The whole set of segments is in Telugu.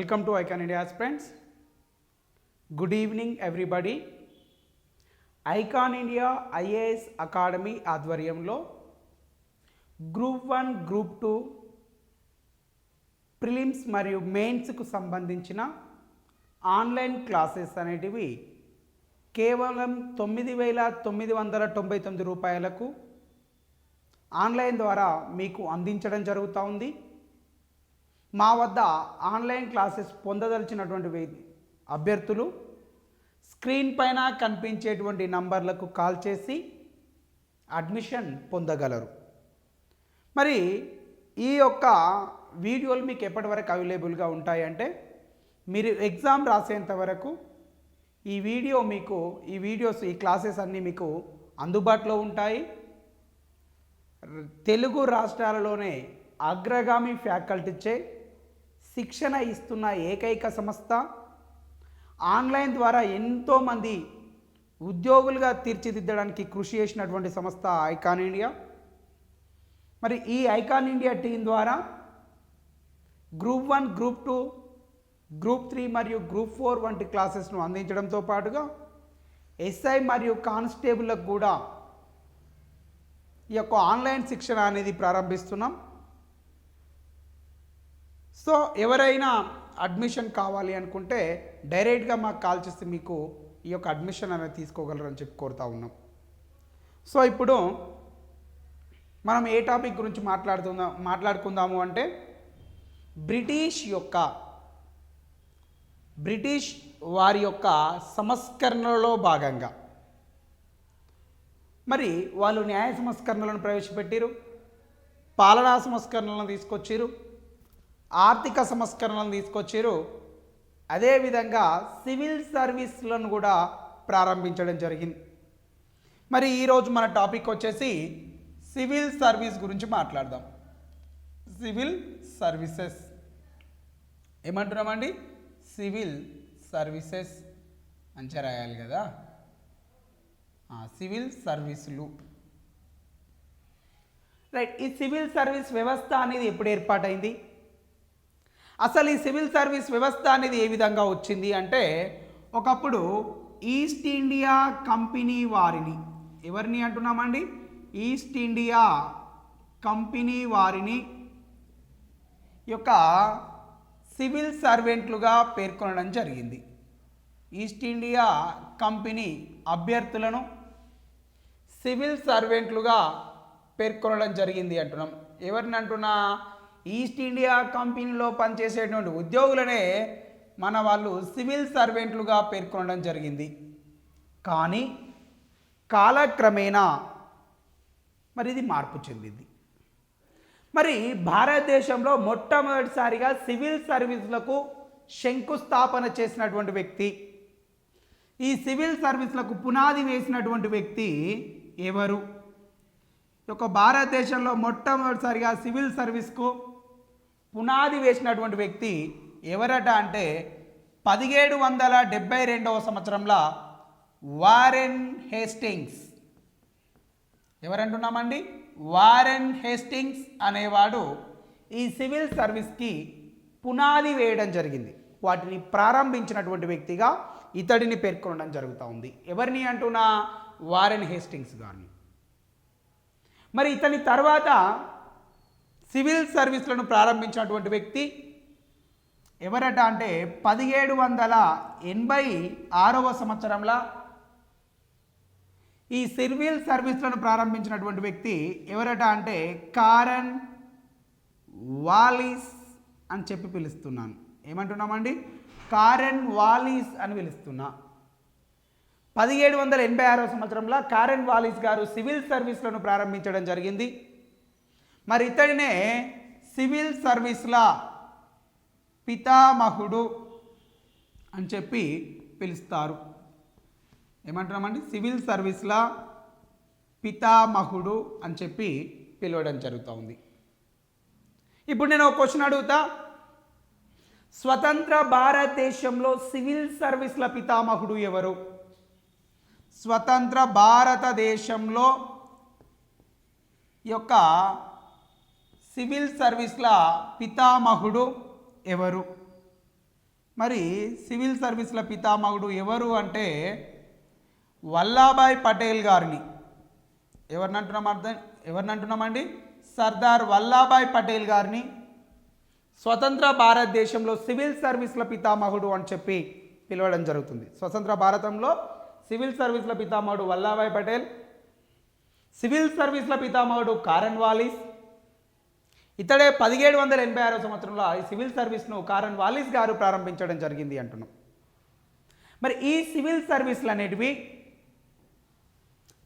Welcome to Icon India Aspirants. Good evening everybody. Icon India IAS Academy ఆధ్వర్యంలో గ్రూప్ 1 గ్రూప్ 2 ప్రిలిమ్స్ మరియు మెయిన్స్కు సంబంధించిన ఆన్లైన్ క్లాసెస్ అనేటివి కేవలం 9,999 రూపాయలకు ఆన్లైన్ ద్వారా మీకు అందించడం జరుగుతూ ఉంది. మా వద్ద ఆన్లైన్ క్లాసెస్ పొందదలిచినటువంటి అభ్యర్థులు స్క్రీన్ పైన కనిపించేటువంటి నంబర్లకు కాల్ చేసి అడ్మిషన్ పొందగలరు. మరి ఈ యొక్క వీడియోలు మీకు ఎప్పటి వరకు అవైలబుల్గా ఉంటాయంటే మీరు ఎగ్జామ్ రాసేంత వరకు ఈ వీడియోస్ ఈ క్లాసెస్ అన్నీ మీకు అందుబాటులో ఉంటాయి. తెలుగు రాష్ట్రాలలోనే అగ్రగామి ఫ్యాకల్టీచే శిక్షణ ఇస్తున్న ఏకైక సంస్థ, ఆన్లైన్ ద్వారా ఎంతోమంది ఉద్యోగులుగా తీర్చిదిద్దడానికి కృషి చేసినటువంటి సంస్థ ఐకాన్ ఇండియా. మరి ఈ ఐకాన్ ఇండియా టీం ద్వారా గ్రూప్ 1, గ్రూప్ 2, గ్రూప్ 3 మరియు గ్రూప్ 4 వంటి క్లాసెస్ను అందించడంతో పాటుగా ఎస్ఐ మరియు కానిస్టేబుల్లకు కూడా ఈ యొక్క ఆన్లైన్ శిక్షణ అనేది ప్రారంభిస్తున్నాం. సో ఎవరైనా అడ్మిషన్ కావాలి అనుకుంటే డైరెక్ట్గా మాకు కాల్ చేసి మీకు ఈ యొక్క అడ్మిషన్ అనేది తీసుకోగలరు అని చెప్పి కోరుతా ఉన్నాం. సో ఇప్పుడు మనం ఏ టాపిక్ గురించి మాట్లాడుకుందాము అంటే బ్రిటిష్ వారి యొక్క సంస్కరణలో భాగంగా మరి వాళ్ళు న్యాయ సంస్కరణలను ప్రవేశపెట్టారు, పాలనా సంస్కరణలను తీసుకొచ్చారు, ఆర్థిక సంస్కరణలను తీసుకొచ్చారు, అదేవిధంగా సివిల్ సర్వీస్లను కూడా ప్రారంభించడం జరిగింది. మరి ఈరోజు మన టాపిక్ వచ్చేసి సివిల్ సర్వీస్ గురించి మాట్లాడదాం. సివిల్ సర్వీసెస్ ఏమంటున్నామండి? సివిల్ సర్వీసెస్ మంచిగా రాయాలి కదా, సివిల్ సర్వీసులు. రైట్. ఈ సివిల్ సర్వీస్ వ్యవస్థ అనేది ఎప్పుడు ఏర్పాటైంది, అసలు ఈ సివిల్ సర్వీస్ వ్యవస్థ అనేది ఏ విధంగా వచ్చింది అంటే ఒకప్పుడు ఈస్ట్ ఇండియా కంపెనీ వారిని, ఎవరిని అంటున్నామండి? ఈస్ట్ ఇండియా కంపెనీ వారిని యొక్క సివిల్ సర్వెంట్లుగా పేర్కొనడం జరిగింది. ఈస్ట్ ఇండియా కంపెనీ అభ్యర్థులను సివిల్ సర్వెంట్లుగా పేర్కొనడం జరిగింది అంటున్నాం. ఎవరిని అంటున్నా? ఈస్ట్ ఇండియా కంపెనీలో పనిచేసేటువంటి ఉద్యోగులనే మన వాళ్ళు సివిల్ సర్వెంట్లుగా పేర్కొనడం జరిగింది. కానీ కాలక్రమేణా మరి ఇది మార్పు చెందింది. మరి భారతదేశంలో మొట్టమొదటిసారిగా సివిల్ సర్వీసులకు శంకుస్థాపన చేసినటువంటి వ్యక్తి, ఈ సివిల్ సర్వీసులకు పునాది వేసినటువంటి వ్యక్తి ఎవరు? ఒక భారతదేశంలో మొట్టమొదటిసారిగా సివిల్ సర్వీస్కు పునాది వేసినటువంటి వ్యక్తి ఎవరట అంటే 1772వ సంవత్సరంలో వారెన్ హేస్టింగ్స్. ఎవరంటున్నామండి? వారెన్ హేస్టింగ్స్ అనేవాడు ఈ సివిల్ సర్వీస్కి పునాది వేయడం జరిగింది. వాటిని ప్రారంభించినటువంటి వ్యక్తిగా ఇతడిని పేర్కొనడం జరుగుతూ ఉంది. ఎవరిని అంటున్నా? వారెన్ హేస్టింగ్స్ గారిని. మరి ఇతని తర్వాత సివిల్ సర్వీస్లను ప్రారంభించినటువంటి వ్యక్తి ఎవరట అంటే 1786వ సంవత్సరంలో ఈ సివిల్ సర్వీస్లను ప్రారంభించినటువంటి వ్యక్తి ఎవరట అంటే కారన్ వాలిస్ అని చెప్పి పిలుస్తున్నాను. ఏమంటున్నామండి? కారన్ వాలిస్ అని పిలుస్తున్నా. 1786వ సంవత్సరంలో కారన్ వాలిస్ గారు సివిల్ సర్వీస్లను ప్రారంభించడం జరిగింది. మరి ఇతడినే సివిల్ సర్వీస్ల పితామహుడు అని చెప్పి పిలుస్తారు. ఏమంటున్నామండి? సివిల్ సర్వీస్ల పితామహుడు అని చెప్పి పిలవడం జరుగుతూ ఉంది. ఇప్పుడు నేను ఒక క్వశ్చన్ అడుగుతా. స్వతంత్ర భారతదేశంలో సివిల్ సర్వీస్ల పితామహుడు ఎవరు? స్వతంత్ర భారతదేశంలో యొక్క సివిల్ సర్వీస్ల పితామహుడు ఎవరు? మరి సివిల్ సర్వీసుల పితామహుడు ఎవరు అంటే వల్లాభాయ్ పటేల్ గారిని ఎవరినంటున్నామండి సర్దార్ వల్లాభాయ్ పటేల్ గారిని స్వతంత్ర భారతదేశంలో సివిల్ సర్వీసుల పితామహుడు అని చెప్పి పిలవడం జరుగుతుంది. స్వతంత్ర భారతంలో సివిల్ సర్వీసుల పితామహుడు వల్లాభాయ్ పటేల్, సివిల్ సర్వీసుల పితామహుడు కారన్ వాలిస్. ఇతడే 1786 సంవత్సరంలో ఈ సివిల్ సర్వీస్ను కారన్ వాలిస్ గారు ప్రారంభించడం జరిగింది అంటున్నాం. మరి ఈ సివిల్ సర్వీసులు అనేటివి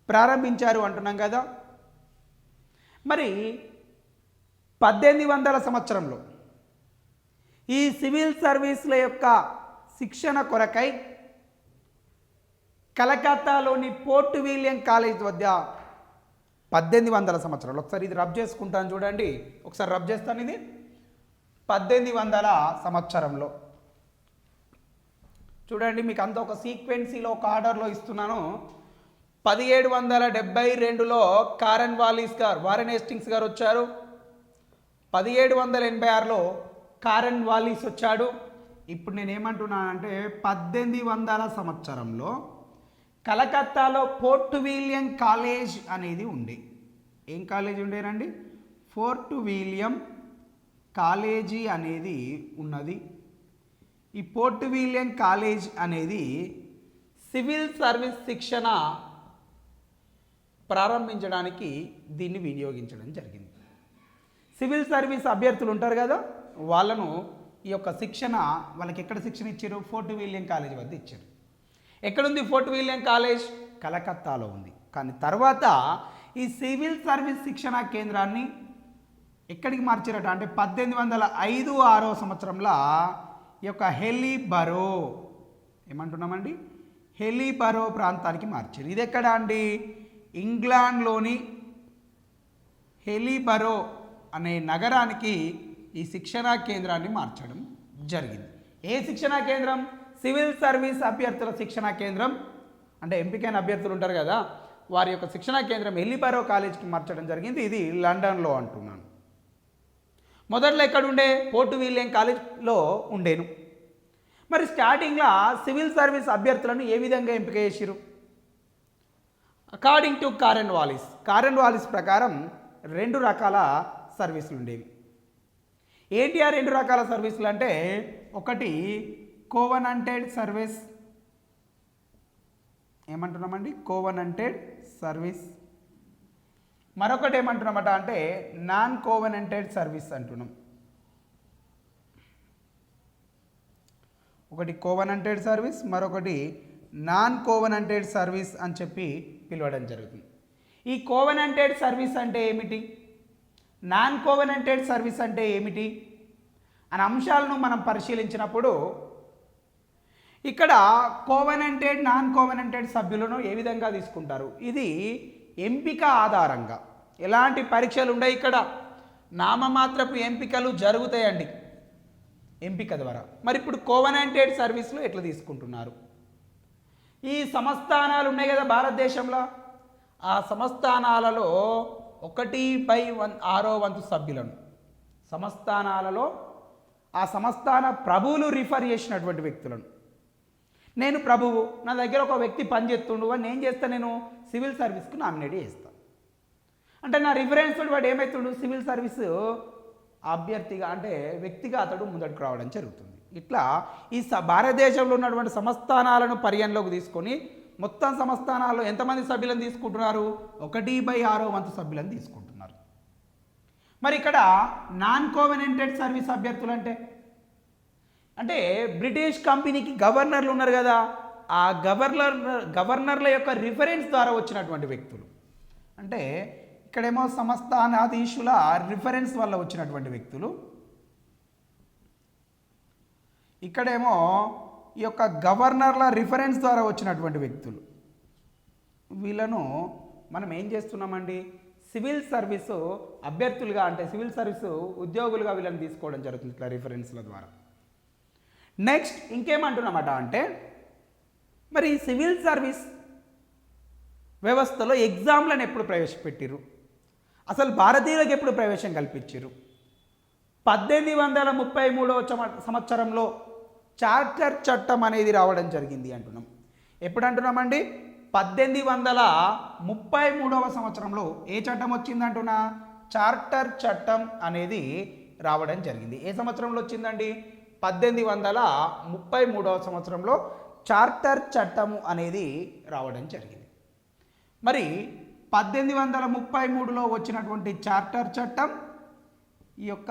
ప్రారంభించారు అంటున్నాం కదా. మరి 1800 సంవత్సరంలో ఈ సివిల్ సర్వీసుల యొక్క శిక్షణ కొరకై కలకత్తాలోని పోర్ట్ విలియం కాలేజ్ వద్ద 1800 సంవత్సరంలో, ఒకసారి ఇది రబ్ చేసుకుంటాను చూడండి, ఒకసారి రబ్ చేస్తాను. ఇది 1800 సంవత్సరంలో చూడండి, మీకు అంత ఒక సీక్వెన్సీలో ఒక ఆర్డర్లో ఇస్తున్నాను. 1772లో కారన్ వాలిస్ గారు, వారెన్ హేస్టింగ్స్ గారు వచ్చారు. 1786లో కారన్ వాలిస్ వచ్చాడు. ఇప్పుడు నేను ఏమంటున్నానంటే 1800 సంవత్సరంలో కలకత్తాలో పోర్ట్ విలియం కాలేజ్ అనేది ఉండే. ఏం కాలేజ్ ఉండేనండి? ఫోర్ట్ విలియం కాలేజీ అనేది ఉన్నది. ఈ పోర్ట్ విలియం కాలేజ్ అనేది సివిల్ సర్వీస్ శిక్షణ ప్రారంభించడానికి దీన్ని వినియోగించడం జరిగింది. సివిల్ సర్వీస్ అభ్యర్థులు ఉంటారు కదా, వాళ్ళను ఈ యొక్క శిక్షణ వాళ్ళకి ఎక్కడ శిక్షణ ఇచ్చారు? ఫోర్ట్ విలియం కాలేజ్ వద్ద ఇచ్చారు. ఎక్కడుంది ఫోర్ట్ విలియం కాలేజ్? కలకత్తాలో ఉంది. కానీ తర్వాత ఈ సివిల్ సర్వీస్ శిక్షణ కేంద్రాన్ని ఎక్కడికి మార్చారట అంటే 1805-6 సంవత్సరంలో ఈ యొక్క హెలిబరో, ఏమంటున్నామండి, హెలిబరో ప్రాంతానికి మార్చారు. ఇది ఎక్కడ అండి? ఇంగ్లాండ్లోని హెలిబరో అనే నగరానికి ఈ శిక్షణా కేంద్రాన్ని మార్చడం జరిగింది. ఏ శిక్షణా కేంద్రం? సివిల్ సర్వీస్ అభ్యర్థుల శిక్షణా కేంద్రం. అంటే ఎంపికైన అభ్యర్థులు ఉంటారు కదా, వారి యొక్క శిక్షణా కేంద్రం హెలిబరో కాలేజ్కి మార్చడం జరిగింది. ఇది లండన్లో అంటున్నాను. మొదట్లో ఎక్కడుండే? పోర్ట్ విలియం కాలేజ్లో ఉండేను. మరి స్టార్టింగ్లో సివిల్ సర్వీస్ అభ్యర్థులను ఏ విధంగా ఎంపిక చేసిరు? అకార్డింగ్ టు కారన్ వాలిస్ ప్రకారం 2 రకాల సర్వీసులు ఉండేవి. ఏంటి ఆ 2 రకాల సర్వీసులు అంటే, ఒకటి కోవనంటెడ్ సర్వీస్, ఏమంటున్నామండి, కోవనంటెడ్ సర్వీస్. మరొకటి ఏమంటున్నామట అంటే నాన్ కోవనంటెడ్ సర్వీస్ అంటున్నాం. ఒకటి కోవనంటెడ్ సర్వీస్, మరొకటి నాన్ కోవనంటెడ్ సర్వీస్ అని చెప్పి పిలవడం జరుగుతుంది. ఈ కోవనంటెడ్ సర్వీస్ అంటే ఏమిటి, నాన్ కోవనంటెడ్ సర్వీస్ అంటే ఏమిటి అనే అంశాలను మనం పరిశీలించినప్పుడు ఇక్కడ కోవనంటెడ్, నాన్ కోవనంటెడ్ సభ్యులను ఏ విధంగా తీసుకుంటారు? ఇది ఎంపిక ఆధారంగా, ఎలాంటి పరీక్షలు ఉండవు ఇక్కడ, నామమాత్రపు ఎంపికలు జరుగుతాయండి ఎంపిక ద్వారా. మరి ఇప్పుడు కోవనంటెడ్ సర్వీస్లు ఎట్లా తీసుకుంటున్నారు? ఈ సంస్థానాలు ఉన్నాయి కదా భారతదేశంలో, ఆ సంస్థానాలలో 1/6 సభ్యులను, సంస్థానాలలో ఆ సంస్థాన ప్రభువులు రిఫర్ చేసినటువంటి వ్యక్తులను, నేను ప్రభువు, నా దగ్గర ఒక వ్యక్తి పనిచేస్తుండు అని నేను చేస్తాను, నేను సివిల్ సర్వీస్కు నామినేట్ చేస్తాను అంటే నా రిఫరెన్స్ తోటి వాడు ఏమవుతుండు? సివిల్ సర్వీస్ అభ్యర్థిగా అంటే వ్యక్తిగా అతడు ముందడుకు రావడం జరుగుతుంది. ఇట్లా ఈ భారతదేశంలో ఉన్నటువంటి సంస్థానాలను పరిగణలోకి తీసుకొని మొత్తం సంస్థానాల్లో ఎంతమంది సభ్యులను తీసుకుంటున్నారు? 1/6 సభ్యులను తీసుకుంటున్నారు. మరి ఇక్కడ నాన్ కోవెనెంటెడ్ సర్వీస్ అభ్యర్థులు అంటే బ్రిటిష్ కంపెనీకి గవర్నర్లు ఉన్నారు కదా, ఆ గవర్నర్ల యొక్క రిఫరెన్స్ ద్వారా వచ్చినటువంటి వ్యక్తులు. అంటే ఇక్కడేమో సంస్థానాధీశుల రిఫరెన్స్ వల్ల వచ్చినటువంటి వ్యక్తులు, ఇక్కడేమో ఈ యొక్క గవర్నర్ల రిఫరెన్స్ ద్వారా వచ్చినటువంటి వ్యక్తులు. వీళ్ళను మనం ఏం చేస్తున్నామండి? సివిల్ సర్వీసు అభ్యర్థులుగా అంటే సివిల్ సర్వీసు ఉద్యోగులుగా వీళ్ళని తీసుకోవడం జరుగుతుంది ఇట్లా రిఫరెన్స్ల ద్వారా. నెక్స్ట్ ఇంకేమంటున్నామట అంటే, మరి సివిల్ సర్వీస్ వ్యవస్థలో ఎగ్జామ్లను ఎప్పుడు ప్రవేశపెట్టిరు? అసలు భారతీయులకు ఎప్పుడు ప్రవేశం కల్పించారు? 1833 సంవత్సరంలో చార్టర్ చట్టం అనేది రావడం జరిగింది అంటున్నాం. ఎప్పుడు అంటున్నామండి? 1833వ సంవత్సరంలో ఏ చట్టం వచ్చిందంటున్నా? చార్టర్ చట్టం అనేది రావడం జరిగింది. ఏ సంవత్సరంలో వచ్చిందండి? 1833వ సంవత్సరంలో చార్టర్ చట్టము అనేది రావడం జరిగింది. మరి 1833లో వచ్చినటువంటి చార్టర్ చట్టం ఈ యొక్క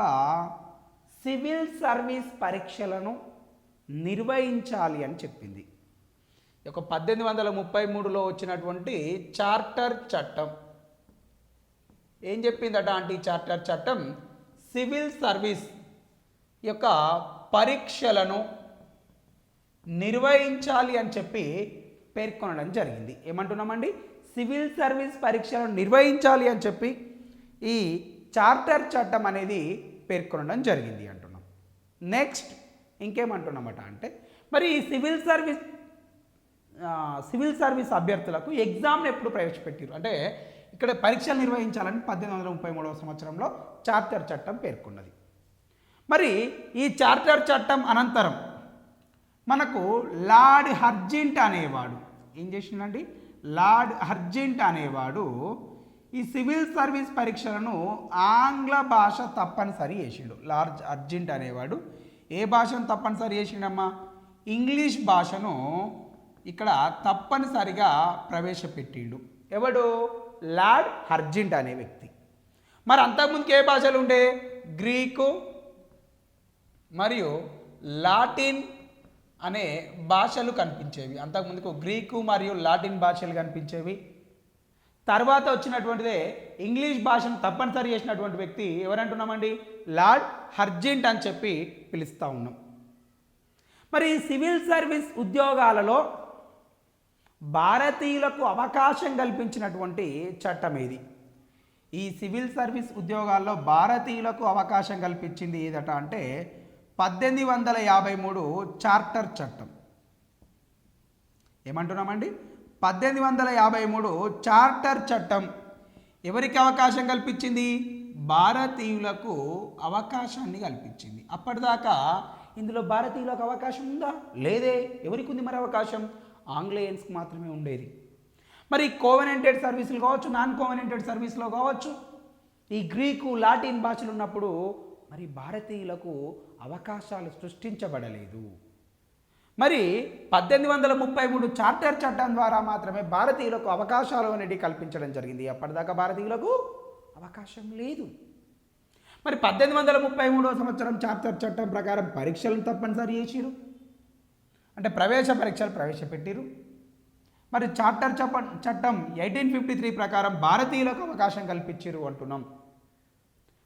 సివిల్ సర్వీస్ పరీక్షలను నిర్వహించాలి అని చెప్పింది. ఈ యొక్క 1833లో వచ్చినటువంటి చార్టర్ చట్టం ఏం చెప్పిందట అంటే ఈ చార్టర్ చట్టం సివిల్ సర్వీస్ యొక్క పరీక్షలను నిర్వహించాలి అని చెప్పి పేర్కొనడం జరిగింది. ఏమంటున్నామండి? సివిల్ సర్వీస్ పరీక్షలను నిర్వహించాలి అని చెప్పి ఈ చార్టర్ చట్టం అనేది పేర్కొనడం జరిగింది అంటున్నాం. నెక్స్ట్ ఇంకేమంటున్నామట అంటే మరి ఈ సివిల్ సర్వీస్ అభ్యర్థులకు ఎగ్జామ్ను ఎప్పుడు ప్రవేశపెట్టారు అంటే ఇక్కడ పరీక్షలు నిర్వహించాలని 1833వ సంవత్సరంలో చార్టర్ చట్టం పేర్కొన్నది. మరి ఈ చార్టర్ చట్టం అనంతరం మనకు లార్డ్ హర్జింట్ అనేవాడు ఏం చేసిండండి? లార్డ్ హర్జింట్ అనేవాడు ఈ సివిల్ సర్వీస్ పరీక్షలను ఆంగ్ల భాష తప్పనిసరి చేసిండు. లార్డ్ హర్జింట్ అనేవాడు ఏ భాషను తప్పనిసరి చేసిండమ్మా? ఇంగ్లీష్ భాషను ఇక్కడ తప్పనిసరిగా ప్రవేశపెట్టిండు. ఎవడు? లార్డ్ హర్జింట్ అనే వ్యక్తి. మరి అంతకుముందుకు ఏ భాషలు ఉండే? గ్రీకు మరియు లాటిన్ అనే భాషలు కనిపించేవి. అంతకుముందుకు గ్రీకు మరియు లాటిన్ భాషలు కనిపించేవి. తర్వాత వచ్చినటువంటిదే ఇంగ్లీష్ భాషను తప్పనిసరి చేసినటువంటి వ్యక్తి ఎవరంటున్నామండి? లార్డ్ హర్జింట్ అని చెప్పి పిలుస్తూ ఉన్నాం. మరి సివిల్ సర్వీస్ ఉద్యోగాలలో భారతీయులకు అవకాశం కల్పించినటువంటి చట్టం ఏది? ఈ సివిల్ సర్వీస్ ఉద్యోగాల్లో భారతీయులకు అవకాశం కల్పించింది ఏదట అంటే 1853 చార్టర్ చట్టం. ఏమంటున్నామండి? 1853 చార్టర్ చట్టం ఎవరికి అవకాశం కల్పించింది? భారతీయులకు అవకాశాన్ని కల్పించింది. అప్పటిదాకా ఇందులో భారతీయులకు అవకాశం ఉందా? లేదే. ఎవరికి ఉంది మరి అవకాశం? ఆంగ్లేయన్స్కి మాత్రమే ఉండేది. మరి కోవెనెంటెడ్ సర్వీసులు కావచ్చు, నాన్ కోవెనెంటెడ్ సర్వీస్లో కావచ్చు, ఈ గ్రీకు లాటిన్ భాషలు ఉన్నప్పుడు మరి భారతీయులకు అవకాశాలు సృష్టించబడలేదు. మరి 1833 చార్టర్ చట్టం ద్వారా మాత్రమే భారతీయులకు అవకాశాలు అనేవి కల్పించడం జరిగింది. అప్పటిదాకా భారతీయులకు అవకాశం లేదు. మరి 1833వ సంవత్సరం చార్టర్ చట్టం ప్రకారం పరీక్షలను తప్పనిసరి చేసిరు అంటే ప్రవేశ పరీక్షలు ప్రవేశపెట్టిరు. మరి చార్టర్ చట్టం 1853 ప్రకారం భారతీయులకు అవకాశం కల్పించారు అంటున్నాం.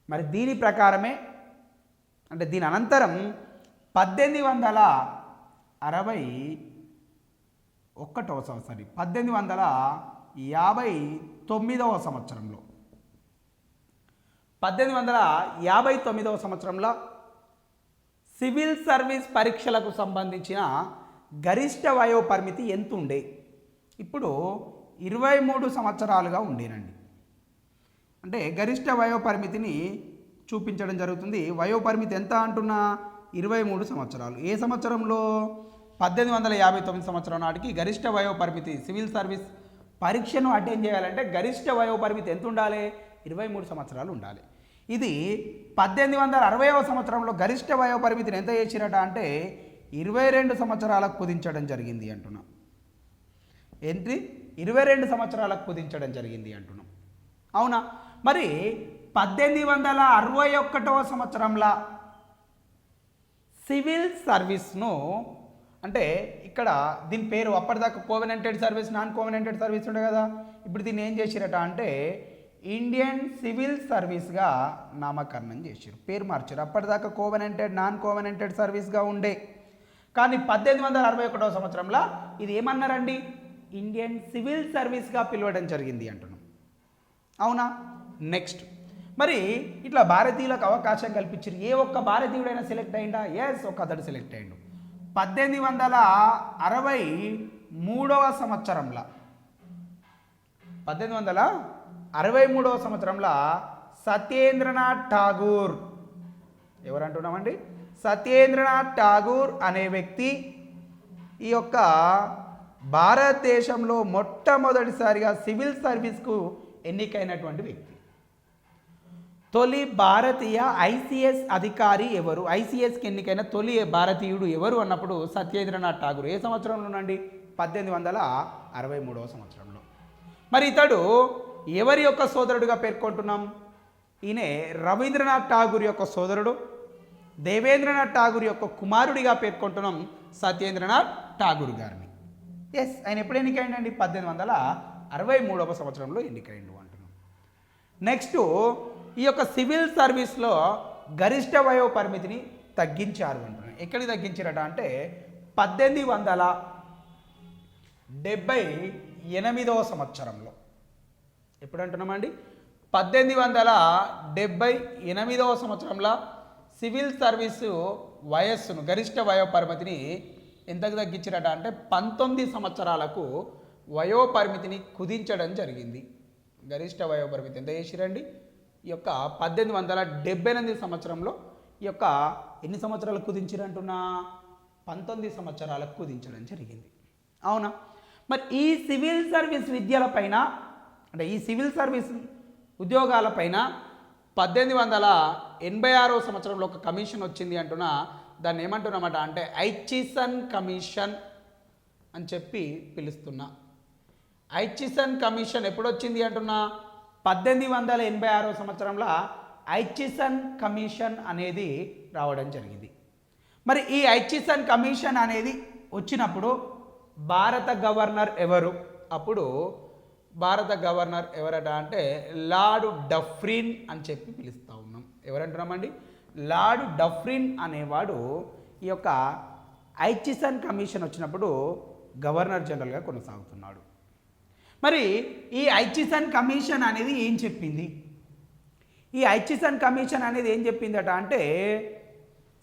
మరి దీని ప్రకారమే అంటే దీని అనంతరం 1859వ సంవత్సరంలో 1859వ సంవత్సరంలో సివిల్ సర్వీస్ పరీక్షలకు సంబంధించిన గరిష్ట వయో పరిమితి ఎంత ఉండే? ఇప్పుడు 23 సంవత్సరాలుగా ఉండేనండి. అంటే గరిష్ట వయో పరిమితిని చూపించడం జరుగుతుంది. వయో పరిమితి ఎంత అంటున్నా? 23 సంవత్సరాలు. ఏ సంవత్సరంలో? 1859 సంవత్సరం నాటికి గరిష్ట వయో పరిమితి సివిల్ సర్వీస్ పరీక్షను అటెండ్ చేయాలంటే గరిష్ట వయో పరిమితి ఎంత ఉండాలి? 23 సంవత్సరాలు ఉండాలి. ఇది 1860వ సంవత్సరంలో గరిష్ట వయో పరిమితిని ఎంత చేసిరట అంటే 22 సంవత్సరాలకు కుదించడం జరిగింది అంటున్నాం. ఏంటి? 22 సంవత్సరాలకు కుదించడం జరిగింది అంటున్నాం. అవునా? మరి 1861వ సంవత్సరంలో సివిల్ సర్వీస్ను అంటే ఇక్కడ దీని పేరు అప్పటిదాకా కోవెనెంటెడ్ సర్వీస్, నాన్ కోవెనెంటెడ్ సర్వీస్ ఉండే కదా. ఇప్పుడు దీన్ని ఏం చేసిరట అంటే ఇండియన్ సివిల్ సర్వీస్గా నామకరణం చేసారు, పేరు మార్చారు. అప్పటిదాకా కోవెనెంటెడ్, నాన్ కోవెనెంటెడ్ సర్వీస్గా ఉండే. కానీ 1861వ సంవత్సరంలో ఇది ఏమన్నారండి? ఇండియన్ సివిల్ సర్వీస్గా పిలవడం జరిగింది అంటున్నాం. అవునా? నెక్స్ట్ మరి ఇట్లా భారతీయులకు అవకాశం కల్పించారు. ఏ ఒక్క భారతీయుడైనా సెలెక్ట్ అయిందా? ఎస్, ఒక అతడు సెలెక్ట్ అయ్యిండు. 1863వ సంవత్సరంలో 1863వ సంవత్సరంలో సత్యేంద్రనాథ్ ఠాగూర్, ఎవరంటున్నామండి? సత్యేంద్రనాథ్ ఠాగూర్ అనే వ్యక్తి ఈ యొక్క భారతదేశంలో మొట్టమొదటిసారిగా సివిల్ సర్వీస్కు ఎన్నికైనటువంటి వ్యక్తి. తొలి భారతీయ ఐసిఎస్ అధికారి ఎవరు? ఐసిఎస్కి ఎన్నికైన తొలి భారతీయుడు ఎవరు అన్నప్పుడు సత్యేంద్రనాథ్ ఠాగూర్. ఏ సంవత్సరంలోనండి? 1863 సంవత్సరంలో. మరి ఇతడు ఎవరి యొక్క సోదరుడుగా పేర్కొంటున్నాం? ఈయన రవీంద్రనాథ్ ఠాగూర్ యొక్క సోదరుడు, దేవేంద్రనాథ్ ఠాగూర్ యొక్క కుమారుడిగా పేర్కొంటున్నాం సత్యేంద్రనాథ్ ఠాగూర్ గారిని. ఎస్, ఆయన ఎప్పుడు ఎన్నికైండండి? 1863 సంవత్సరంలో ఎన్నికైండు అంటున్నాం. నెక్స్ట్, ఈ యొక్క సివిల్ సర్వీస్లో గరిష్ట వయో పరిమితిని తగ్గించారు అంటున్నాం. ఎక్కడికి తగ్గించారట అంటే 1878 సంవత్సరంలో. ఎప్పుడు అంటున్నామండి? 1878 సంవత్సరంలో సివిల్ సర్వీసు వయస్సును, గరిష్ట వయో పరిమితిని ఎంతకు తగ్గించారట అంటే 19 సంవత్సరాలకు వయో పరిమితిని కుదించడం జరిగింది. గరిష్ట వయో పరిమితి ఎంత చేసిరండి? ఈ యొక్క 1878 సంవత్సరంలో ఈ యొక్క ఎన్ని సంవత్సరాలకు కుదించారంటున్నా? 19 సంవత్సరాలకు కుదించడం జరిగింది. అవునా? మరి ఈ సివిల్ సర్వీస్ విద్యలపైన, అంటే ఈ సివిల్ సర్వీస్ ఉద్యోగాలపైన 1886 సంవత్సరంలో ఒక కమిషన్ వచ్చింది అంటున్నా. దాన్ని ఏమంటున్నామట అంటే ఐచిసన్ కమిషన్ అని చెప్పి పిలుస్తున్నా. ఐచిసన్ కమిషన్ ఎప్పుడు వచ్చింది అంటున్నా? 1886 సంవత్సరంలో ఐచిసన్ కమిషన్ అనేది రావడం జరిగింది. మరి ఈ ఐచిసన్ కమిషన్ అనేది వచ్చినప్పుడు భారత గవర్నర్ ఎవరు? అప్పుడు భారత గవర్నర్ ఎవరట అంటే లార్డ్ డఫ్రిన్ అని చెప్పి పిలుస్తూ ఉన్నాం. ఎవరంటున్నామండి? లార్డ్ డఫ్రిన్ అనేవాడు ఈ యొక్క ఐచిసన్ కమిషన్ వచ్చినప్పుడు గవర్నర్ జనరల్గా కొనసాగుతున్నాడు. మరి ఈ ఐచిసన్ కమిషన్ అనేది ఏం చెప్పింది? ఈ ఐచిసన్ కమిషన్ అనేది ఏం చెప్పిందట అంటే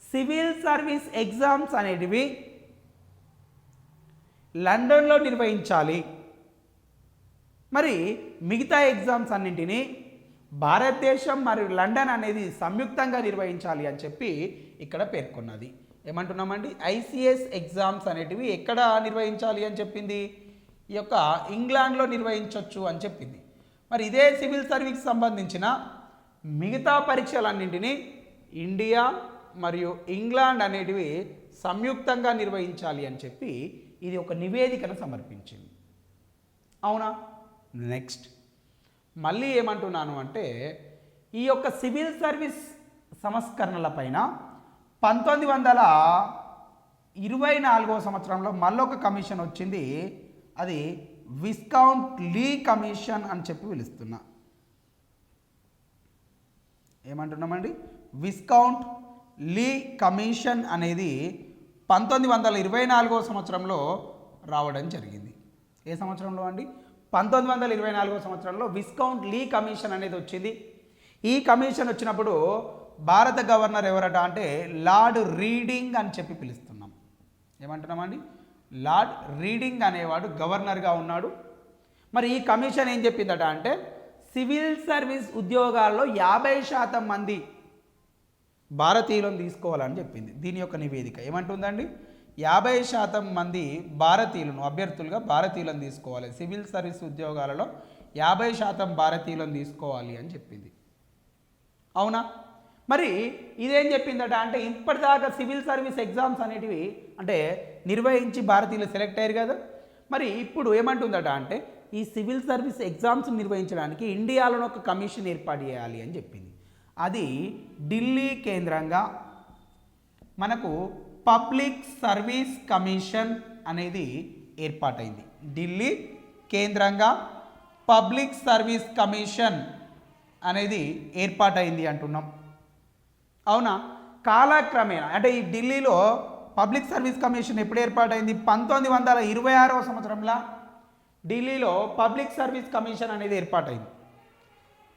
సివిల్ సర్వీస్ ఎగ్జామ్స్ అనేటివి లండన్లో నిర్వహించాలి, మరి మిగతా ఎగ్జామ్స్ అన్నింటినీ భారతదేశం మరియు లండన్ అనేది సంయుక్తంగా నిర్వహించాలి అని చెప్పి ఇక్కడ పేర్కొన్నది. ఏమంటున్నామండి? ఐసిఎస్ ఎగ్జామ్స్ అనేటివి ఎక్కడ నిర్వహించాలి అని చెప్పింది? ఈ యొక్క ఇంగ్లాండ్లో నిర్వహించవచ్చు అని చెప్పింది. మరి ఇదే సివిల్ సర్వీస్కి సంబంధించిన మిగతా పరీక్షలన్నింటినీ ఇండియా మరియు ఇంగ్లాండ్ అనేటివి సంయుక్తంగా నిర్వహించాలి అని చెప్పి ఇది ఒక నివేదికను సమర్పించింది. అవునా? నెక్స్ట్ మళ్ళీ ఏమంటున్నాను అంటే ఈ యొక్క సివిల్ సర్వీస్ సంస్కరణల పైన 1924 సంవత్సరంలో మళ్ళొక కమిషన్ వచ్చింది. అది విస్కౌంట్ లీ కమిషన్ అని చెప్పి పిలుస్తున్నా. ఏమంటున్నామండి? విస్కౌంట్ లీ కమిషన్ అనేది 1924 సంవత్సరంలో రావడం జరిగింది. ఏ సంవత్సరంలో అండి? 1924 సంవత్సరంలో విస్కౌంట్ లీ కమిషన్ అనేది వచ్చింది. ఈ కమిషన్ వచ్చినప్పుడు భారత గవర్నర్ ఎవరట అంటే లార్డ్ రీడింగ్ అని చెప్పి పిలుస్తున్నాం. ఏమంటున్నామండి? లార్డ్ రీడింగ్ అనేవాడు గవర్నర్గా ఉన్నాడు. మరి ఈ కమిషన్ ఏం చెప్పిందట అంటే సివిల్ సర్వీస్ ఉద్యోగాల్లో 50% మంది భారతీయులను తీసుకోవాలని చెప్పింది. దీని యొక్క నివేదిక ఏమంటుందండి? 50% మంది భారతీయులను, అభ్యర్థులుగా భారతీయులను తీసుకోవాలి. సివిల్ సర్వీస్ ఉద్యోగాలలో 50% భారతీయులను తీసుకోవాలి అని చెప్పింది. అవునా? మరి ఇదేం చెప్పిందట అంటే ఇప్పటిదాకా సివిల్ సర్వీస్ ఎగ్జామ్స్ అనేటివి అంటే నిర్వహించి భారతీయులు సెలెక్ట్ అయ్యారు కదా. మరి ఇప్పుడు ఏమంటుందట అంటే ఈ సివిల్ సర్వీస్ ఎగ్జామ్స్ నిర్వహించడానికి ఇండియాలోని ఒక కమిషన్ ఏర్పాటు చేయాలి అని చెప్పింది. అది ఢిల్లీ కేంద్రంగా మనకు పబ్లిక్ సర్వీస్ కమిషన్ అనేది ఏర్పాటైంది. ఢిల్లీ కేంద్రంగా పబ్లిక్ సర్వీస్ కమిషన్ అనేది ఏర్పాటైంది అంటున్నాం. అవునా? కాలక్రమేణా అంటే ఈ ఢిల్లీలో పబ్లిక్ సర్వీస్ కమిషన్ ఎప్పుడు ఏర్పాటైంది? 1926 సంవత్సరంలో ఢిల్లీలో పబ్లిక్ సర్వీస్ కమిషన్ అనేది ఏర్పాటైంది.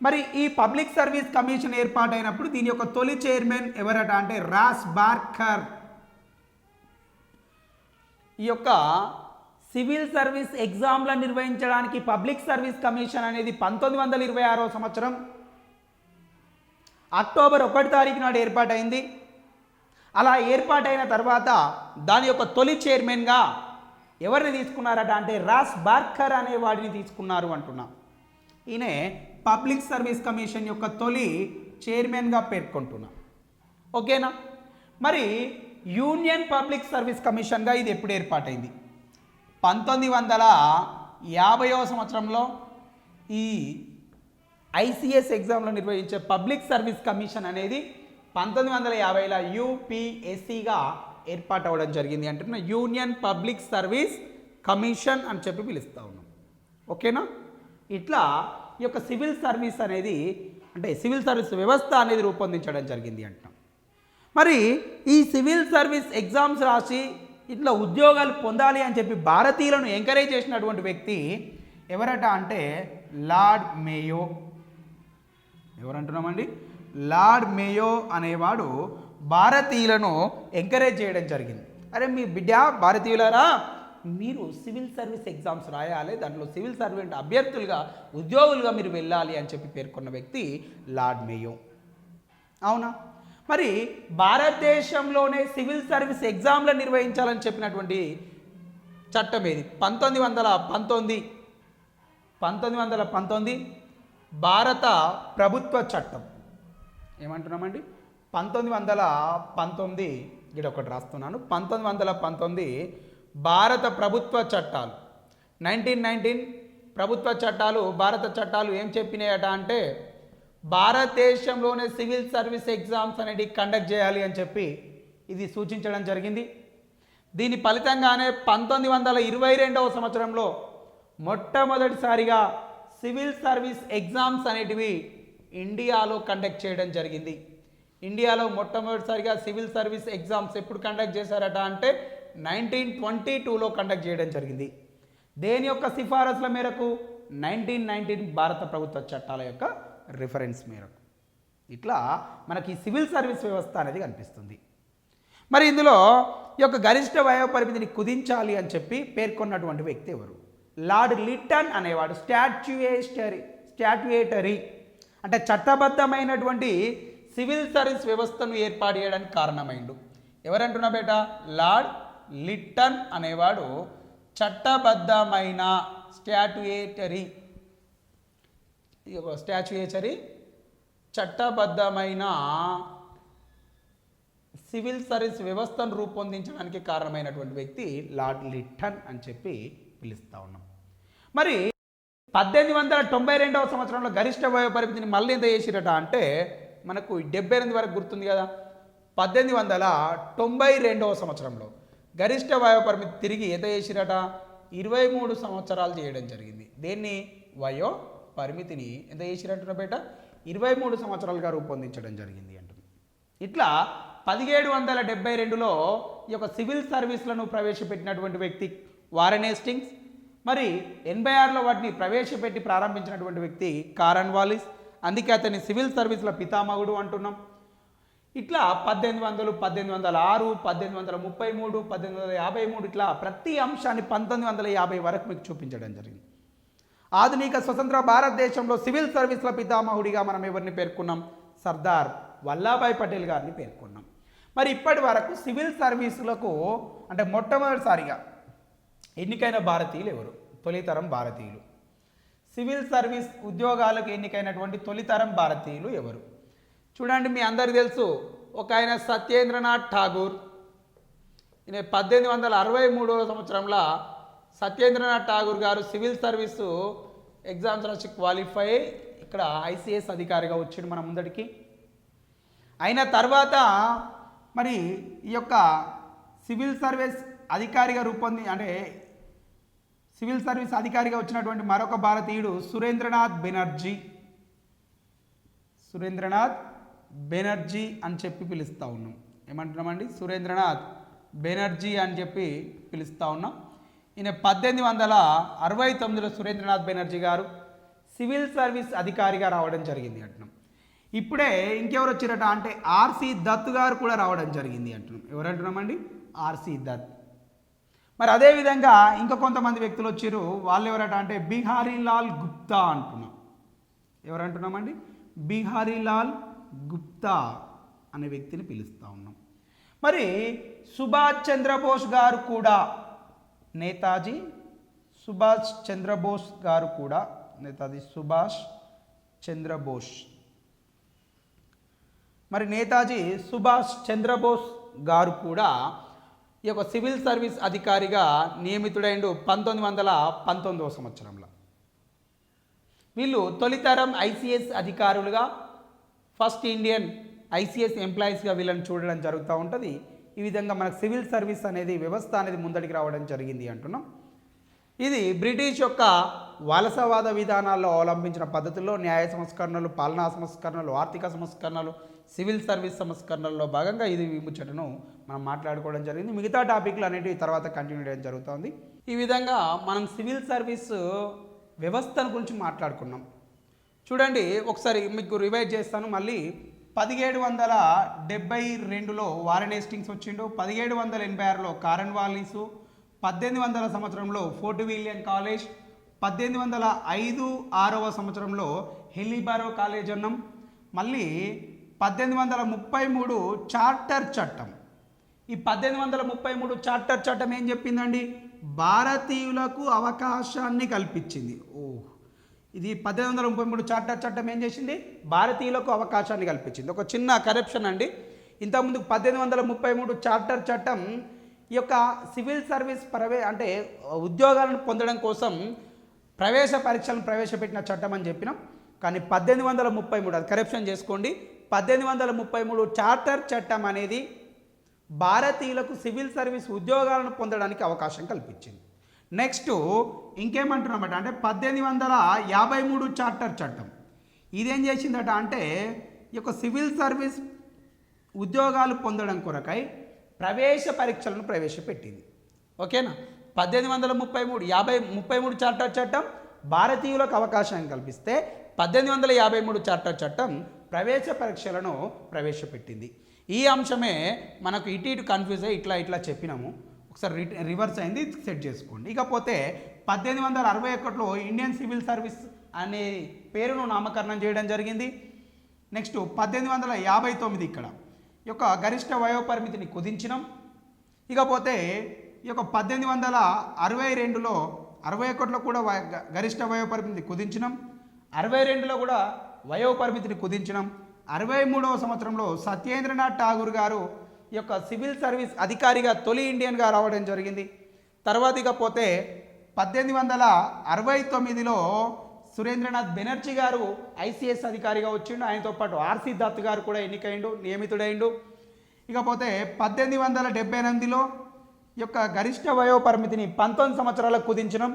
మరి ఈ పబ్లిక్ సర్వీస్ కమిషన్ ఏర్పాటైనప్పుడు దీని యొక్క తొలి చైర్మన్ ఎవరట అంటే రాస్ బార్కర్. ఈ యొక్క సివిల్ సర్వీస్ ఎగ్జామ్లను నిర్వహించడానికి పబ్లిక్ సర్వీస్ కమిషన్ అనేది 1926 సంవత్సరం అక్టోబర్ 1 తారీఖు నాడు ఏర్పాటైంది. అలా ఏర్పాటైన తర్వాత దాని యొక్క తొలి చైర్మన్గా ఎవరిని తీసుకున్నారట అంటే రాస్ బార్కర్ అనే వాడిని తీసుకున్నారు అంటున్నా. ఈయన పబ్లిక్ సర్వీస్ కమిషన్ యొక్క తొలి చైర్మన్గా పేర్కొంటున్నా. ఓకేనా. మరి యూనియన్ పబ్లిక్ సర్వీస్ కమిషన్గా ఇది ఎప్పుడు ఏర్పాటైంది? 1950వ సంవత్సరంలో ఈ ఐసిఎస్ ఎగ్జామ్లో నిర్వహించే పబ్లిక్ సర్వీస్ కమిషన్ అనేది 1950లో యూపీఎస్సిగా ఏర్పాటు అవ్వడం జరిగింది అంటున్నా. యూనియన్ పబ్లిక్ సర్వీస్ కమిషన్ అని చెప్పి పిలుస్తూ ఉన్నాం. ఓకేనా. ఇట్లా ఈ యొక్క సివిల్ సర్వీస్ అనేది అంటే సివిల్ సర్వీస్ వ్యవస్థ అనేది రూపొందించడం జరిగింది అంటున్నాం. మరి ఈ సివిల్ సర్వీస్ ఎగ్జామ్స్ రాసి ఇట్లా ఉద్యోగాలు పొందాలి అని చెప్పి భారతీయులను ఎంకరేజ్ చేసినటువంటి వ్యక్తి ఎవరట అంటే లార్డ్ మేయో. ఎవరంటున్నామండి? లార్డ్ మేయో అనేవాడు భారతీయులను ఎంకరేజ్ చేయడం జరిగింది. అరే మీ బిడ్డ భారతీయులారా, మీరు సివిల్ సర్వీస్ ఎగ్జామ్స్ రాయాలి, దాంట్లో సివిల్ సర్వెంట్ అభ్యర్థులుగా ఉద్యోగులుగా మీరు వెళ్ళాలి అని చెప్పి పేర్కొన్న వ్యక్తి లార్డ్ మేయో. అవునా. మరి భారతదేశంలోనే సివిల్ సర్వీస్ ఎగ్జామ్లు నిర్వహించాలని చెప్పినటువంటి చట్టం ఏది? 1919 భారత ప్రభుత్వ చట్టం. ఏమంటున్నామండి? 1919 ఇక్కడ ఒకటి రాస్తున్నాను. 1919 భారత ప్రభుత్వ చట్టాలు. 1919 ప్రభుత్వ చట్టాలు, భారత చట్టాలు ఏం చెప్పినాయట అంటే భారతదేశంలోనే సివిల్ సర్వీస్ ఎగ్జామ్స్ అనేది కండక్ట్ చేయాలి అని చెప్పి ఇది సూచించడం జరిగింది. దీని ఫలితంగానే 1922వ సంవత్సరంలో మొట్టమొదటిసారిగా సివిల్ సర్వీస్ ఎగ్జామ్స్ అనేటివి ఇండియాలో కండక్ట్ చేయడం జరిగింది. ఇండియాలో మొట్టమొదటిసారిగా సివిల్ సర్వీస్ ఎగ్జామ్స్ ఎప్పుడు కండక్ట్ చేశారట అంటే 1922లో కండక్ట్ చేయడం జరిగింది. దేని యొక్క సిఫారసుల మేరకు? 1919 భారత ప్రభుత్వ చట్టాల యొక్క రిఫరెన్స్ మేరకు. ఇట్లా మనకి సివిల్ సర్వీస్ వ్యవస్థ అనేది కనిపిస్తుంది. మరి ఇందులో ఈ యొక్క గరిష్ట వయో పరిమితిని కుదించాలి అని చెప్పి పేర్కొన్నటువంటి వ్యక్తి ఎవరు? లార్డ్ లిట్టన్ అనేవాడు. స్టాట్యుయేటరీ అంటే చట్టబద్ధమైనటువంటి సివిల్ సర్వీస్ వ్యవస్థను ఏర్పాటు చేయడానికి కారణమైండు. ఎవరంటున్నా బేట? లార్డ్ లిట్టన్ అనేవాడు చట్టబద్ధమైన చట్టబద్ధమైన సివిల్ సర్వీస్ వ్యవస్థను రూపొందించడానికి కారణమైనటువంటి వ్యక్తి లార్డ్ లిట్టన్ అని చెప్పి పిలుస్తూ ఉన్నాం. మరి 1892వ సంవత్సరంలో గరిష్ట వయో పరిమితిని మళ్ళీ ఎంత చేసిరట అంటే మనకు 78 వరకు గుర్తుంది కదా. 1892వ సంవత్సరంలో గరిష్ట వయో పరిమితి తిరిగి ఎంత చేసిరట? 23 సంవత్సరాలు చేయడం జరిగింది. దేన్ని? వయో పరిమితిని ఎంత చేసిరంటున్నా బేట? 23 సంవత్సరాలుగా రూపొందించడం జరిగింది అంటుంది. ఇట్లా 1772లో ఈ యొక్క సివిల్ సర్వీస్లను ప్రవేశపెట్టినటువంటి వ్యక్తి వారెన్ హేస్టింగ్స్. మరి 86లో వాటిని ప్రవేశపెట్టి ప్రారంభించినటువంటి వ్యక్తి కారన్ వాలిస్. అందుకే అతన్ని సివిల్ సర్వీసుల పితామహుడు అంటున్నాం. ఇట్లా 1800, 1806, 1833, 1853 ఇట్లా ప్రతి అంశాన్ని 1950 వరకు మీకు చూపించడం జరిగింది. ఆధునిక స్వతంత్ర భారతదేశంలో సివిల్ సర్వీసుల పితామహుడిగా మనం ఎవరిని పేర్కొన్నాం? సర్దార్ వల్లభాయ్ పటేల్ గారిని పేర్కొన్నాం. మరి ఇప్పటి వరకు సివిల్ సర్వీసులకు అంటే మొట్టమొదటిసారిగా ఎన్నికైన భారతీయులు ఎవరు? తొలితరం భారతీయులు. సివిల్ సర్వీస్ ఉద్యోగాలకు ఎన్నికైనటువంటి తొలితరం భారతీయులు ఎవరు? చూడండి, మీ అందరికీ తెలుసు, ఒక ఆయన సత్యేంద్రనాథ్ ఠాగూర్. ఈయన 1863వ సంవత్సరంలో సత్యేంద్రనాథ్ ఠాగూర్ గారు సివిల్ సర్వీసు ఎగ్జామ్స్ రాసి క్వాలిఫై ఇక్కడ ఐసిఎస్ అధికారిగా వచ్చిండు మన ముందడికి. అయిన తర్వాత మరి ఈ యొక్క సివిల్ సర్వీస్ అధికారిగా సివిల్ సర్వీస్ అధికారిగా వచ్చినటువంటి మరొక భారతీయుడు సురేంద్రనాథ్ బెనర్జీ అని చెప్పి పిలుస్తూ ఉన్నాం. ఏమంటున్నామండి? సురేంద్రనాథ్ బెనర్జీ అని చెప్పి పిలుస్తూ ఉన్నాం. ఈయన 1869లో సురేంద్రనాథ్ బెనర్జీ గారు సివిల్ సర్వీస్ అధికారిగా రావడం జరిగింది అంటున్నాం. ఇప్పుడే ఇంకెవరు వచ్చిరట అంటే ఆర్సి దత్ గారు కూడా రావడం జరిగింది అంటున్నాం. ఎవరంటున్నామండి? ఆర్సి దత్. మరి అదేవిధంగా ఇంకా కొంతమంది వ్యక్తులు వచ్చారు. వాళ్ళు ఎవరట అంటే బిహారీలాల్ గుప్తా అంటున్నాం. ఎవరంటున్నామండి? బిహారీలాల్ గుప్తా అనే వ్యక్తిని పిలుస్తూ ఉన్నాం. మరి సుభాష్ చంద్రబోస్ గారు కూడా, నేతాజీ సుభాష్ చంద్రబోస్ గారు కూడా, నేతాజీ సుభాష్ చంద్రబోస్, మరి నేతాజీ సుభాష్ చంద్రబోస్ గారు కూడా ఈ యొక్క సివిల్ సర్వీస్ అధికారిగా నియమితుడైండు 1919వ సంవత్సరంలో. వీళ్ళు తొలితరం ఐసిఎస్ అధికారులుగా, ఫస్ట్ ఇండియన్ ఐసిఎస్ ఎంప్లాయీస్గా వీళ్ళని చూడడం జరుగుతూ ఉంటుంది. ఈ విధంగా మనకు సివిల్ సర్వీస్ అనేది వ్యవస్థ అనేది ముందడికి రావడం జరిగింది అంటున్నాం. ఇది బ్రిటిష్ యొక్క వలసవాద విధానాల్లో అవలంబించిన పద్ధతుల్లో న్యాయ సంస్కరణలు, పాలనా సంస్కరణలు, ఆర్థిక సంస్కరణలు, సివిల్ సర్వీస్ సంస్కరణల్లో భాగంగా ఇది ముచ్చటను మనం మాట్లాడుకోవడం జరిగింది. మిగతా టాపిక్లు అనేటివి తర్వాత కంటిన్యూ చేయడం జరుగుతుంది. ఈ విధంగా మనం సివిల్ సర్వీస్ వ్యవస్థను గురించి మాట్లాడుకున్నాం. చూడండి ఒకసారి మీకు రివైజ్ చేస్తాను మళ్ళీ. 1772లో వారెన్ హేస్టింగ్స్ వచ్చిండు, 1786లో కారన్ వాలిసు, 1800 సంవత్సరంలో ఫోర్ట్ విలియం కాలేజ్, 1805-6వ సంవత్సరంలో హెలిబారో కాలేజ్ అన్నాం. మళ్ళీ 1833 చార్టర్ చట్టం. ఈ 1833 చార్టర్ చట్టం ఏం చెప్పిందండి? భారతీయులకు అవకాశాన్ని కల్పించింది. ఇది 1833 చార్టర్ చట్టం ఏం చేసింది? భారతీయులకు అవకాశాన్ని కల్పించింది. ఒక చిన్న కరప్షన్ అండి. ఇంతకుముందు 1833 చార్టర్ చట్టం ఈ యొక్క సివిల్ సర్వీస్ అంటే ఉద్యోగాలను పొందడం కోసం ప్రవేశ పరీక్షలను ప్రవేశపెట్టిన చట్టం అని చెప్పినాం. కానీ 1833, అది కరప్షన్ చేసుకోండి, 1833 చార్టర్ చట్టం అనేది భారతీయులకు సివిల్ సర్వీస్ ఉద్యోగాలను పొందడానికి అవకాశం కల్పించింది. నెక్స్ట్ ఇంకేమంటున్నామట అంటే 1853 చార్టర్ చట్టం ఇదేం చేసిందట అంటే ఈ యొక్క సివిల్ సర్వీస్ ఉద్యోగాలు పొందడం కొరకై ప్రవేశ పరీక్షలను ప్రవేశపెట్టింది. ఓకేనా? 1833 చార్టర్ చట్టం భారతీయులకు అవకాశం కల్పిస్తే 1853 చార్టర్ చట్టం ప్రవేశ పరీక్షలను ప్రవేశపెట్టింది. ఈ అంశమే మనకు ఇటు కన్ఫ్యూజ్ అయ్యి ఇట్లా చెప్పినాము. ఒకసారి రివర్స్ అయింది, సెట్ చేసుకోండి. ఇకపోతే 1861లో ఇండియన్ సివిల్ సర్వీస్ అనే పేరును నామకరణం చేయడం జరిగింది. నెక్స్ట్ 1859 ఇక్కడ ఈ యొక్క గరిష్ట వయోపరిమితిని కుదించినాం. ఇకపోతే ఈ యొక్క 1862లో 61లో కూడా గరిష్ట వయోపరిమితిని కుదించినాం, 62లో కూడా వయోపరిమితిని కుదించినాం. 63వ సంవత్సరంలో సత్యేంద్రనాథ్ ఠాగూర్ గారు ఈ యొక్క సివిల్ సర్వీస్ అధికారిగా తొలి ఇండియన్గా రావడం జరిగింది. తర్వాత ఇకపోతే 1869లో సురేంద్రనాథ్ బెనర్జీ గారు ఐసిఎస్ అధికారిగా వచ్చిండు. ఆయనతో పాటు ఆర్సి దత్ గారు కూడా నియమితుడైండు. ఇకపోతే 1878లో ఈ యొక్క గరిష్ట వయోపరిమితిని 19 సంవత్సరాలకు కుదించడం.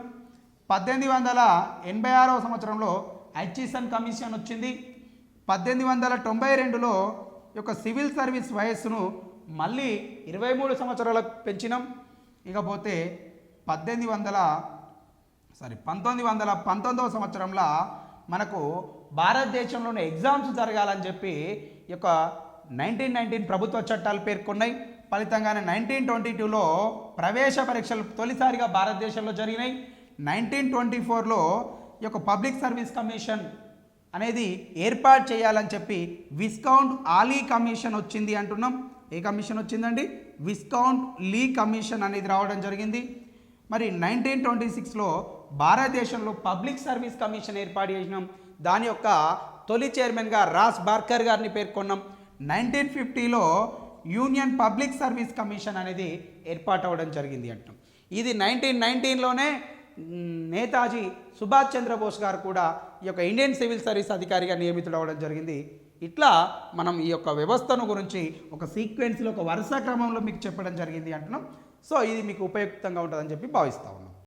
1886వ సంవత్సరంలో హెచ్ఈసన్ కమిషన్ వచ్చింది. 1892లో ఈ యొక్క సివిల్ సర్వీస్ వయస్సును మళ్ళీ 23 సంవత్సరాలకు పెంచినాం. ఇకపోతే 1919వ సంవత్సరంలో మనకు భారతదేశంలోనే ఎగ్జామ్స్ జరగాలని చెప్పి ఈ యొక్క 1919 ప్రభుత్వ చట్టాలు పేర్కొన్నాయి. ఫలితంగానే 1922లో ప్రవేశ పరీక్షలు తొలిసారిగా భారతదేశంలో జరిగినాయి. 1924లో ఈ యొక్క పబ్లిక్ సర్వీస్ కమిషన్ అనేది ఏర్పాటు చేయాలని చెప్పి విస్కౌంట్ ఆలీ కమిషన్ వచ్చింది అంటున్నాం. ఏ కమిషన్ వచ్చిందండి? విస్కౌంట్ లీ కమిషన్ అనేది రావడం జరిగింది. మరి 1926లో భారతదేశంలో పబ్లిక్ సర్వీస్ కమిషన్ ఏర్పాటు చేసినాం. దాని యొక్క తొలి చైర్మన్గా రాస్ బార్కర్ గారిని పేర్కొన్నాం. 1950లో యూనియన్ పబ్లిక్ సర్వీస్ కమిషన్ అనేది ఏర్పాటు అవ్వడం జరిగింది అంటాం. ఇది 1919లోనే నేతాజీ సుభాష్ చంద్రబోస్ గారు కూడా ఈ యొక్క ఇండియన్ సివిల్ సర్వీస్ అధికారిగా నియమితుడవడం జరిగింది. ఇట్లా మనం ఈ యొక్క వ్యవస్థను గురించి ఒక సీక్వెన్స్లో ఒక వరుస క్రమంలో మీకు చెప్పడం జరిగింది అంటున్నాం. సో ఇది మీకు ఉపయుక్తంగా ఉంటుందని చెప్పి భావిస్తా ఉన్నాం.